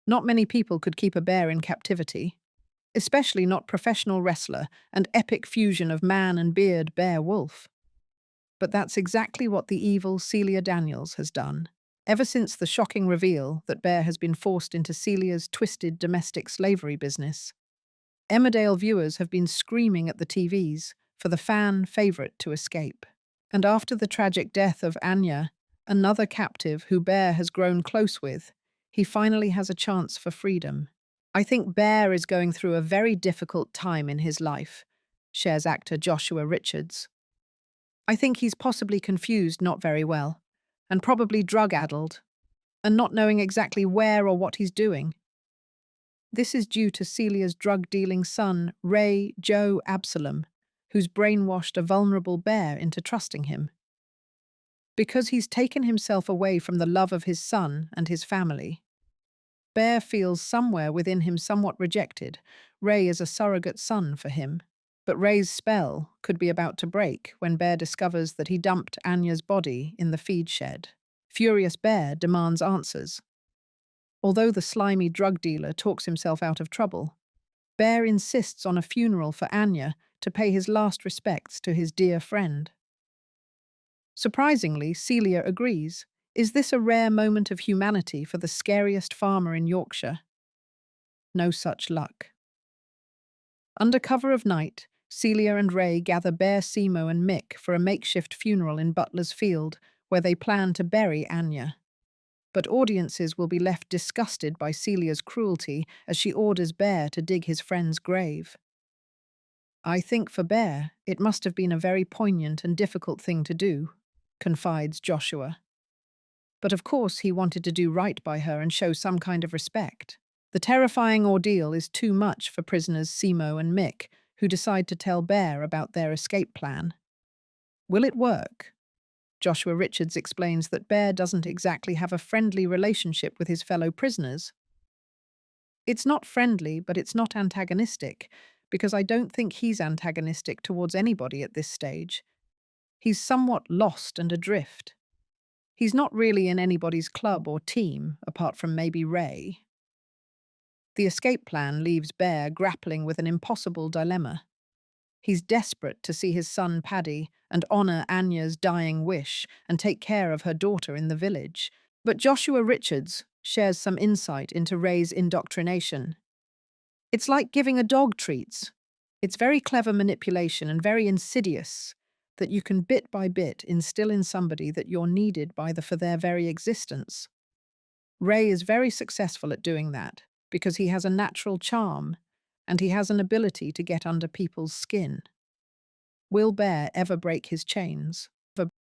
Not many people could keep a bear in captivity, especially not professional wrestler and epic fusion of man and beard bear wolf. But that's exactly what the evil Celia Daniels has done. Ever since the shocking reveal that Bear has been forced into Celia's twisted domestic slavery business, Emmerdale viewers have been screaming at the TVs for the fan favourite to escape. And after the tragic death of Anya, another captive who Bear has grown close with, he finally has a chance for freedom. I think Bear is going through a very difficult time in his life, shares actor Joshua Richards. I think he's possibly confused not very well, and probably drug-addled, and not knowing exactly where or what he's doing. This is due to Celia's drug-dealing son, Ray Joe Absalom, who's brainwashed a vulnerable Bear into trusting him. Because he's taken himself away from the love of his son and his family, Bear feels somewhere within him somewhat rejected. Ray is a surrogate son for him. But Ray's spell could be about to break when Bear discovers that he dumped Anya's body in the feed shed. Furious Bear demands answers. Although the slimy drug dealer talks himself out of trouble, Bear insists on a funeral for Anya to pay his last respects to his dear friend. Surprisingly, Celia agrees. Is this a rare moment of humanity for the scariest farmer in Yorkshire? No such luck. Under cover of night, Celia and Ray gather Bear, Simo and Mick for a makeshift funeral in Butler's Field, where they plan to bury Anya. But audiences will be left disgusted by Celia's cruelty as she orders Bear to dig his friend's grave. I think for Bear, it must have been a very poignant and difficult thing to do, confides Joshua. But of course he wanted to do right by her and show some kind of respect. The terrifying ordeal is too much for prisoners Simo and Mick, who decide to tell Bear about their escape plan. Will it work? Joshua Richards explains that Bear doesn't exactly have a friendly relationship with his fellow prisoners. It's not friendly, but it's not antagonistic, because I don't think he's antagonistic towards anybody at this stage. He's somewhat lost and adrift. He's not really in anybody's club or team, apart from maybe Ray. The escape plan leaves Bear grappling with an impossible dilemma. He's desperate to see his son Paddy and honour Anya's dying wish and take care of her daughter in the village. But Joshua Richards shares some insight into Ray's indoctrination. It's like giving a dog treats. It's very clever manipulation and very insidious that you can bit by bit instill in somebody that you're needed for their very existence. Ray is very successful at doing that because he has a natural charm and he has an ability to get under people's skin. Will Bear ever break his chains?